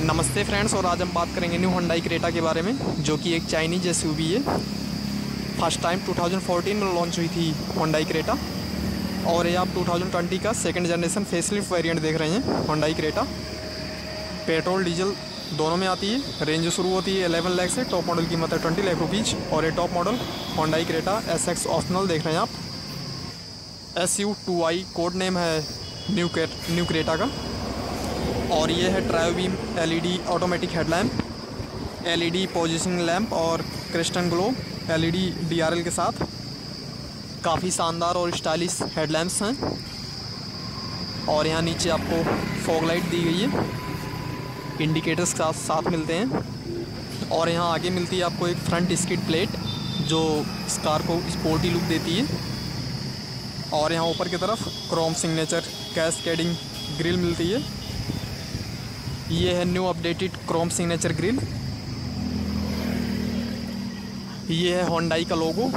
नमस्ते फ्रेंड्स, और आज हम बात करेंगे न्यू होंडाई क्रेटा के बारे में, जो कि एक चाइनीज एसयूवी है। फर्स्ट टाइम 2014 में लॉन्च हुई थी होंडाई क्रेटा, और ये आप 2020 का सेकंड जनरेशन फेसलिफ्ट वेरिएंट देख रहे हैं होंडाई क्रेटा। पेट्रोल डीजल दोनों में आती है। रेंज शुरू होती है 11 लाख से, टॉप मॉडल कीमत है 20 लाख रुपीज़। और ये top model Hyundai Creta SX optional देख रहे हैं आप। SU2i कोड नेम है न्यू क्रेटा का। और ये है trio beam LED automatic headlamp, LED positioning lamp और क्रिस्टल ग्लो LED DRL के साथ। काफ़ी शानदार और स्टाइलिश हेडलैम्प्स हैं। और यहाँ नीचे आपको फॉग लाइट दी गई है, इंडिकेटर्स के साथ मिलते हैं। और यहाँ आगे मिलती है आपको एक फ्रंट स्किड प्लेट, जो इस कार को स्पोर्टी लुक देती है। और यहाँ ऊपर की तरफ क्रोम सिग्नेचर कैस्केडिंग ग्रिल मिलती है। ये है new updated Chrome signature grill. ये है होंडाई का लोगो।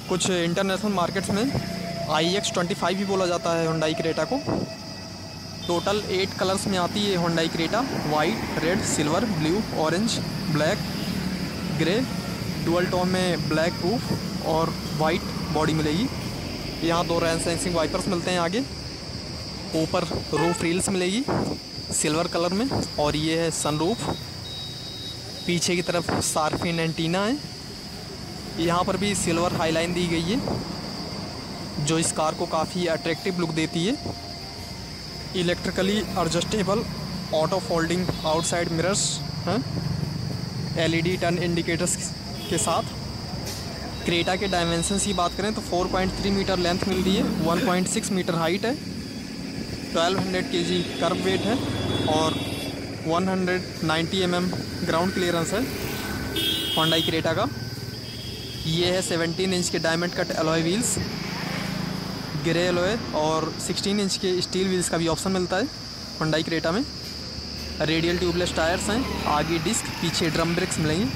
कुछ इंटरनेशनल मार्केट्स में IX25 भी बोला जाता है होंडाई क्रेटा को। टोटल 8 कलर्स में आती है Hyundai Creta: white, red, silver, blue, orange, black, grey. Dual tone में ब्लैक रूफ और वाइट बॉडी मिलेगी। यहाँ 2 रेन सेंसिंग वाइपर्स मिलते हैं आगे। ऊपर रूफ रील्स मिलेगी सिल्वर कलर में। और ये है सनरूफ। पीछे की तरफ शार्पिन एंटीना है। यहाँ पर भी सिल्वर हाईलाइन दी गई है, जो इस कार को काफ़ी अट्रैक्टिव लुक देती है। Electrically adjustable auto folding outside mirrors हैं, LED टर्न इंडिकेटर्स के साथ। क्रेटा के डायमेंशंस की बात करें तो 4.3 मीटर लेंथ मिल रही है, 1.6 मीटर हाइट है, 1200 kg कर्व वेट है और 190 mm ग्राउंड क्लियरेंस है होंडाई क्रेटा का। ये है 17 इंच के diamond cut alloy wheels, grey alloy, और 16 इंच के स्टील व्हील्स का भी ऑप्शन मिलता है होंडाई क्रेटा में। रेडियल ट्यूबलेस टायर्स हैं, आगे डिस्क पीछे ड्रम ब्रेक्स मिलेंगे।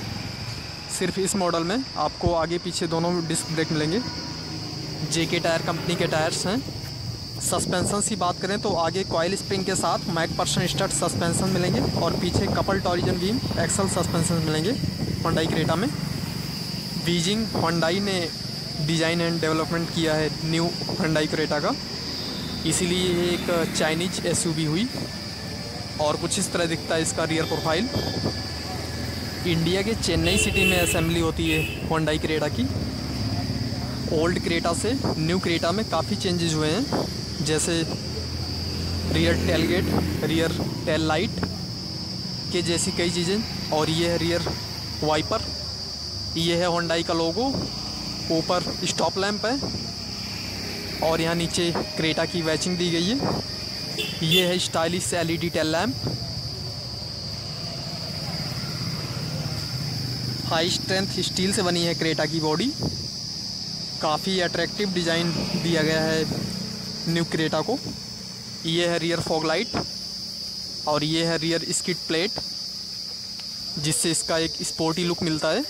सिर्फ इस मॉडल में आपको आगे पीछे दोनों डिस्क ब्रेक मिलेंगे। JK टायर कंपनी के टायर्स हैं। सस्पेंशन की बात करें तो आगे कॉइल स्प्रिंग के साथ मैकफर्सन स्टड सस्पेंशन मिलेंगे और पीछे कपल टॉरिजन बीम एक्सल सस्पेंशन मिलेंगे होंडाई क्रेटा में। बीजिंग होंडाई ने डिज़ाइन एंड डेवलपमेंट किया है न्यू होंडाई क्रेटा का, इसीलिए ये एक चाइनीज SUV हुई। और कुछ इस तरह दिखता है इसका रियर प्रोफाइल। इंडिया के चेन्नई सिटी में असेंबली होती है होंडाई क्रेटा की। ओल्ड क्रेटा से न्यू क्रेटा में काफ़ी चेंजेस हुए हैं, जैसे rear tailgate, rear tail light के जैसी कई चीज़ें। और ये है रियर वाइपर। ये है होंडाई का लोगो। ऊपर स्टॉप लैंप है और यहाँ नीचे क्रेटा की वैचिंग दी गई है। ये है stylish LED tail lamp. High strength steel से बनी है क्रेटा की बॉडी। काफ़ी अट्रैक्टिव डिज़ाइन दिया गया है न्यू क्रेटा को। ये है रियर फॉग लाइट और ये है रियर स्किड प्लेट, जिससे इसका एक स्पोर्टी लुक मिलता है।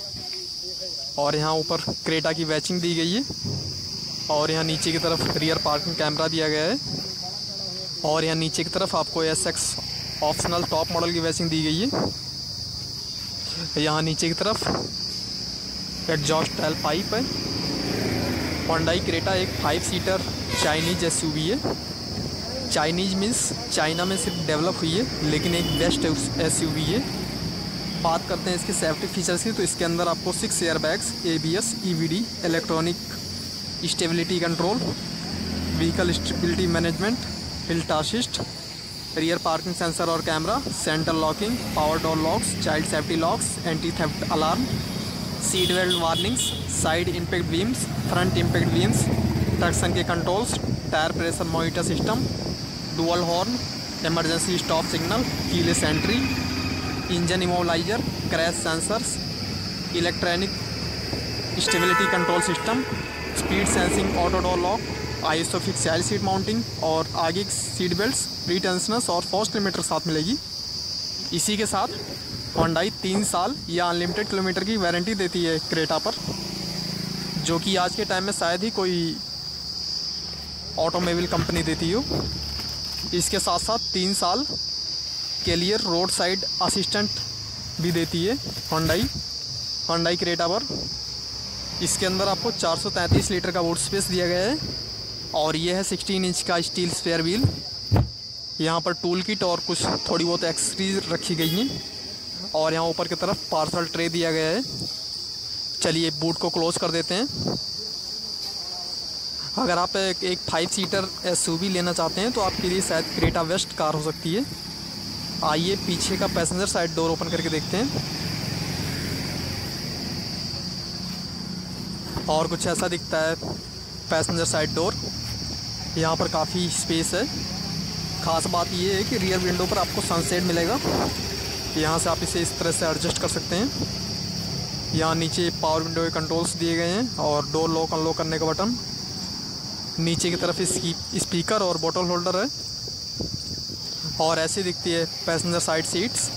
और यहाँ ऊपर क्रेटा की वैचिंग दी गई है। और यहाँ नीचे की तरफ रियर पार्किंग कैमरा दिया गया है। और यहाँ नीचे की तरफ आपको SX ऑप्शनल टॉप मॉडल की वैचिंग दी गई है। यहाँ नीचे की तरफ एग्जॉस्ट टेल पाइप है। होंडाई क्रेटा एक 5 सीटर चाइनीज SUV है। चाइनीज मीन्स चाइना में सिर्फ डेवलप हुई है, लेकिन एक बेस्ट SUV है। बात करते हैं इसके सेफ्टी फीचर्स की, तो इसके अंदर आपको 6 airbags, ABS, EBD, electronic stability control, vehicle stability management, hill assist, rear parking sensor और camera, central locking, power door locks, child safety locks, anti theft alarm, seat belt warnings, side impact beams, front impact beams, traction के controls, tyre pressure monitor system, dual horn, emergency stop signal, keyless entry, engine immobiliser, crash sensors, electronic stability control system, speed sensing auto door lock, isofix child seat mounting, और आगे seat belts, pre tensioners और fast limiter साथ मिलेगी। इसी के साथ Hyundai 3 साल या अनलिमिटेड किलोमीटर की वारंटी देती है क्रेटा पर, जो कि आज के टाइम में शायद ही कोई ऑटोमोबाइल कंपनी देती हो। इसके साथ साथ 3 साल के लिए रोड साइड असिस्टेंट भी देती है होंडाई क्रेटा पर। इसके अंदर आपको 433 लीटर का बूट स्पेस दिया गया है और ये है 16 इंच का स्टील स्पेयर व्हील। यहाँ पर टूल किट और कुछ थोड़ी बहुत एक्सेसरीज रखी गई हैं और यहाँ ऊपर की तरफ पार्सल ट्रे दिया गया है। चलिए बूट को क्लोज कर देते हैं। अगर आप एक 5 सीटर एसयूवी लेना चाहते हैं तो आपके लिए शायद क्रेटा वेस्ट कार हो सकती है। आइए पीछे का पैसेंजर साइड डोर ओपन करके देखते हैं और कुछ ऐसा दिखता है पैसेंजर साइड डोर। यहाँ पर काफ़ी स्पेस है। ख़ास बात ये है कि रियर विंडो पर आपको सनसेट मिलेगा। यहाँ से आप इसे इस तरह से एडजस्ट कर सकते हैं। यहाँ नीचे पावर विंडो के कंट्रोल्स दिए गए हैं और डोर लॉक अनलॉक करने का बटन। नीचे की तरफ इसकी स्पीकर और बोतल होल्डर है और ऐसी दिखती है पैसेंजर साइड सीट्स।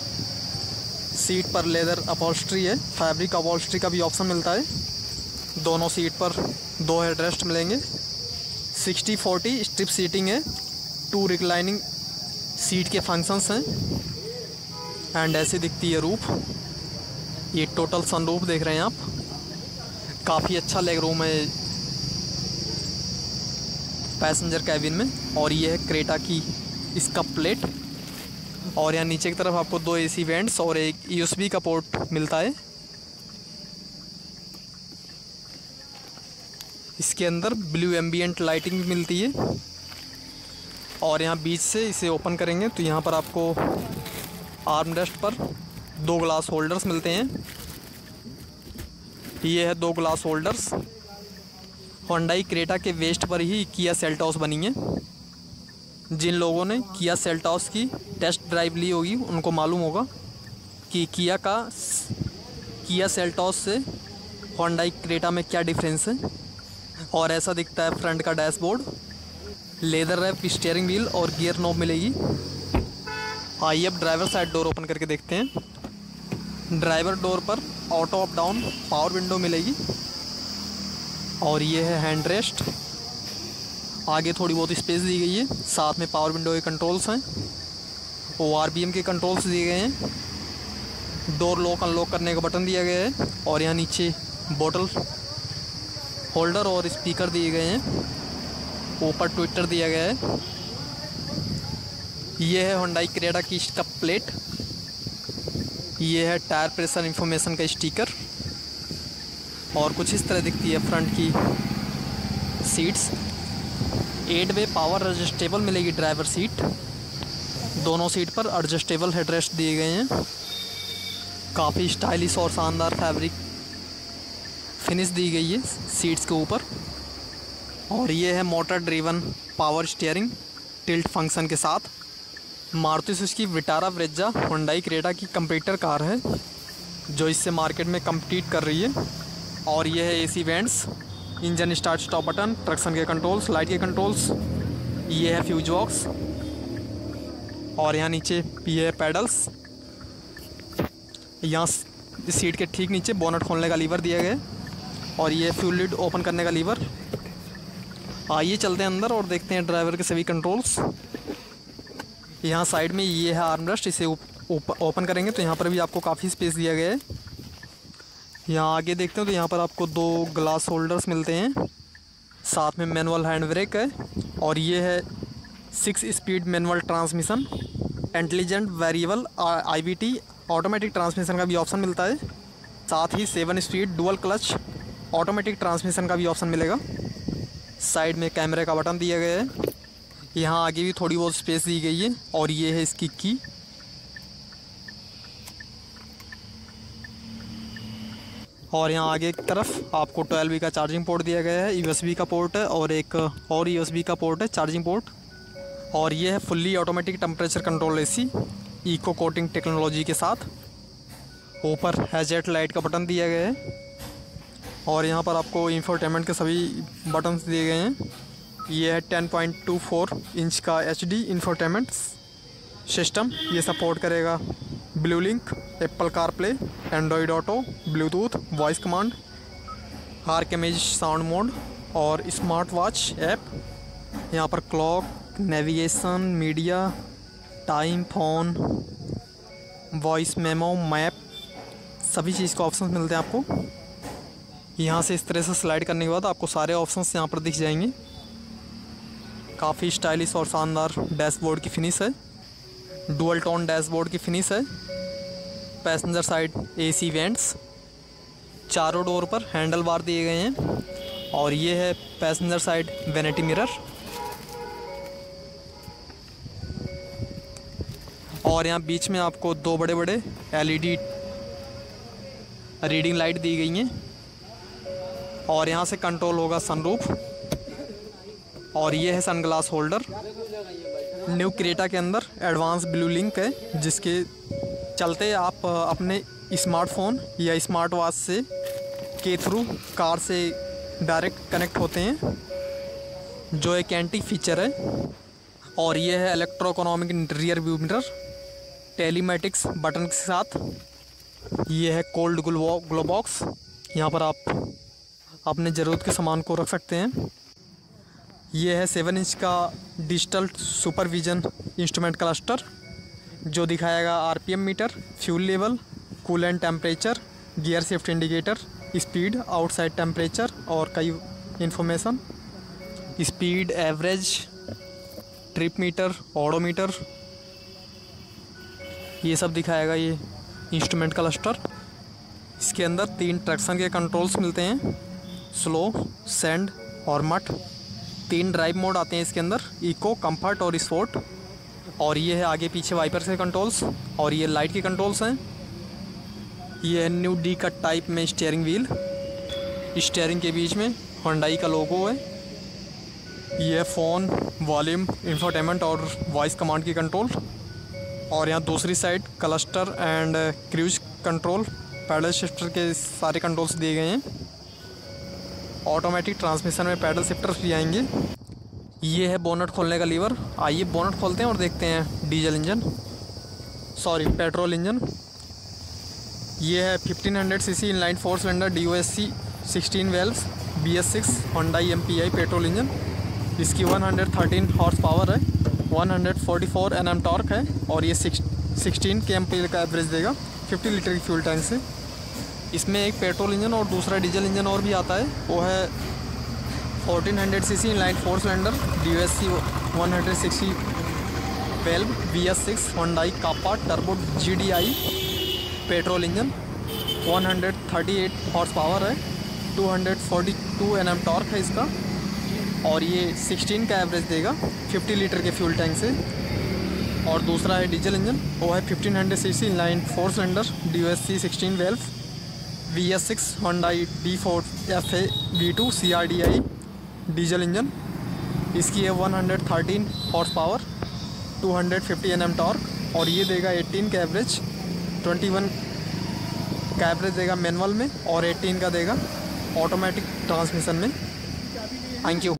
सीट पर लेदर अपॉल्स्ट्री है, फैब्रिक अपॉल्स्ट्री का भी ऑप्शन मिलता है। दोनों सीट पर 2 हेडरेस्ट मिलेंगे। 60-40 स्ट्रिप सीटिंग है। 2 रिक्लाइनिंग सीट के फंक्शंस हैं एंड ऐसी दिखती है रूफ। ये टोटल सनरूफ देख रहे हैं आप। काफ़ी अच्छा लेग रूम है पैसेंजर कैबिन में। और ये है क्रेटा की इसका प्लेट और यहाँ नीचे की तरफ आपको 2 एसी वेंट्स और एक यूएसबी का पोर्ट मिलता है। इसके अंदर ब्लू एम्बियंट लाइटिंग भी मिलती है और यहाँ बीच से इसे ओपन करेंगे तो यहाँ पर आपको आर्मरेस्ट पर 2 ग्लास होल्डर्स मिलते हैं। ये है 2 ग्लास होल्डर्स। होंडाई क्रेटा के वेस्ट पर ही किया सेल्टॉस बनी है। जिन लोगों ने किया सेल्टॉस की टेस्ट ड्राइव ली होगी उनको मालूम होगा कि किया सेल्टॉस से होंडाई क्रेटा में क्या डिफरेंस है। और ऐसा दिखता है फ्रंट का dashboard. Leather wrap steering wheel और गियर नॉब मिलेगी। आइए अब ड्राइवर साइड डोर ओपन करके देखते हैं। ड्राइवर डोर पर auto up down power window मिलेगी और ये है हैंड रेस्ट। आगे थोड़ी बहुत स्पेस दी गई है। साथ में पावर विंडो के कंट्रोल्स हैं। ORBM के कंट्रोल्स दिए गए हैं। डोर लॉक अनलॉक करने का बटन दिया गया है और यहाँ नीचे बोतल होल्डर और स्पीकर दिए गए हैं। ऊपर ट्विटर दिया गया है। ये है होंडाई क्रेटा की इसका प्लेट। ये है टायर प्रेशर इंफॉर्मेशन का स्टिकर और कुछ इस तरह दिखती है फ्रंट की सीट्स। 8 वे पावर एडजस्टेबल मिलेगी ड्राइवर सीट। दोनों सीट पर एडजस्टेबल हेडरेस्ट दिए गए हैं। काफ़ी स्टाइलिश और शानदार फैब्रिक फिनिश दी गई है सीट्स के ऊपर। और ये है motor driven power steering tilt function के साथ। Maruti Suzuki Vitara Brezza Hyundai Creta की कंपीटर कार है जो इससे मार्केट में कम्पीट कर रही है। और ये है AC vents, engine start stop button, traction के कंट्रोल्स, लाइट के कंट्रोल्स। ये है फ्यूज बॉक्स और यहाँ नीचे ये है पैडल्स। यहाँ सीट के ठीक नीचे बोनट खोलने का लीवर दिया गया है और ये फ्यूल लिड ओपन करने का लीवर। आइए चलते हैं अंदर और देखते हैं ड्राइवर के सभी कंट्रोल्स। यहाँ साइड में ये है आर्मरेस्ट। इसे ओपन करेंगे तो यहाँ पर भी आपको काफ़ी स्पेस दिया गया है। यहाँ आगे देखते हैं तो यहाँ पर आपको 2 ग्लास होल्डर्स मिलते हैं। साथ में मैनुअल हैंड ब्रेक है और ये है 6 speed manual transmission. Intelligent variable IVT automatic transmission का भी ऑप्शन मिलता है। साथ ही 7 speed dual clutch automatic transmission का भी ऑप्शन मिलेगा। साइड में कैमरे का बटन दिया गया है। यहाँ आगे भी थोड़ी बहुत स्पेस दी गई है और ये है इसकी की। और यहाँ आगे की तरफ आपको 12V का चार्जिंग पोर्ट दिया गया है। USB का पोर्ट है और एक और USB का पोर्ट है चार्जिंग पोर्ट। और ये है fully automatic temperature control AC eco coating technology के साथ। ऊपर हैज़र्ड लाइट का बटन दिया गया है और यहाँ पर आपको इंफोटेनमेंट के सभी बटन्स दिए गए हैं। ये है 10.24 इंच का HD इंफोटेनमेंट सिस्टम। ये सपोर्ट करेगा blue link, Apple CarPlay, Android auto, Bluetooth, voice command, hark image sound mode और स्मार्ट वॉच ऐप। यहाँ पर clock, navigation, media, time, phone, voice memo, map, सभी चीज़ के ऑप्शन मिलते हैं आपको। यहाँ से इस तरह से स्लाइड करने के बाद आपको सारे ऑप्शंस यहाँ पर दिख जाएंगे। काफ़ी स्टाइलिश और शानदार डैशबोर्ड की फिनिश है। डुअल टोन डैशबोर्ड की फिनिश है। पैसेंजर साइड AC वेंट्स, चारों डोर पर हैंडल बार दिए गए हैं। और ये है पैसेंजर साइड वैनिटी मिरर। और यहाँ बीच में आपको दो बड़े बड़े LED रीडिंग लाइट दी गई हैं। और यहाँ से कंट्रोल होगा सनरूफ। और ये है सनग्लास होल्डर। न्यू क्रेटा के अंदर एडवांस ब्लू लिंक है, जिसके चलते आप अपने स्मार्टफोन या स्मार्ट वॉच से के थ्रू कार से डायरेक्ट कनेक्ट होते हैं, जो एक एंटी फीचर है। और ये है electrochromic rear view mirror telematics button के साथ। ये है कोल्ड ग्लो बॉक्स, यहाँ पर आप अपने ज़रूरत के सामान को रख सकते हैं। ये है 7 इंच का डिजिटल सुपरविजन इंस्ट्रूमेंट क्लस्टर, जो दिखाएगा RPM meter, fuel level, coolant temperature, gear shift indicator, speed, outside temperature और कई information. Speed, average, trip meter, odometer, ये सब दिखाएगा ये इंस्ट्रूमेंट क्लस्टर। इसके अंदर 3 ट्रैक्शन के कंट्रोल्स मिलते हैं, स्लो, सैंड और मट। 3 ड्राइव मोड आते हैं इसके अंदर, इको, कंफर्ट और स्पोर्ट। और ये है आगे पीछे वाइपर से कंट्रोल्स। और ये लाइट के कंट्रोल्स हैं। ये है न्यू डी कट टाइप में स्टीयरिंग व्हील। स्टीयरिंग के बीच में होंडाई का लोगो है। ये है फ़ोन, वॉल्यूम, इंफोटेनमेंट और वॉइस कमांड की कंट्रोल। और यहाँ दूसरी side cluster and cruise control, pedal shifter के सारे कंट्रोल्स दिए गए हैं। ऑटोमेटिक ट्रांसमिशन में पैडल शिफ्टर्स भी आएंगे। ये है बोनट खोलने का लीवर। आइए बोनट खोलते हैं और देखते हैं diesel engine, sorry petrol engine. ये है 1500 CC inline 4 cylinder DOSC 16 valves BS6 Hyundai MPI petrol engine. इसकी 113 हॉर्स पावर है, 144 Nm टॉर्क है। और ये 16 kmph का एवरेज देगा 50 लीटर की फ्यूल टैंक से। इसमें एक पेट्रोल इंजन और दूसरा डीजल इंजन और भी आता है, वो है 1400 CC inline 4 cylinder DOSC 160 valve BS6 Hyundai kappa turbo GDI petrol engine. 138 horse power है, 242 Nm टॉर्क है इसका। और ये 16 का एवरेज देगा 50 लीटर के फ्यूल टैंक से। और दूसरा है डीजल इंजन, वो है 1500 CC inline 4 cylinder DOSC 16 valve BS6 Hyundai D4 FA V2 CRDI diesel engine. इसकी है 113 हॉर्स पावर, 250 Nm टॉर्क। और ये देगा 18 का एवरेज, 21 का एवरेज देगा मैनुअल में और 18 का देगा ऑटोमेटिक ट्रांसमिशन में। Thank you.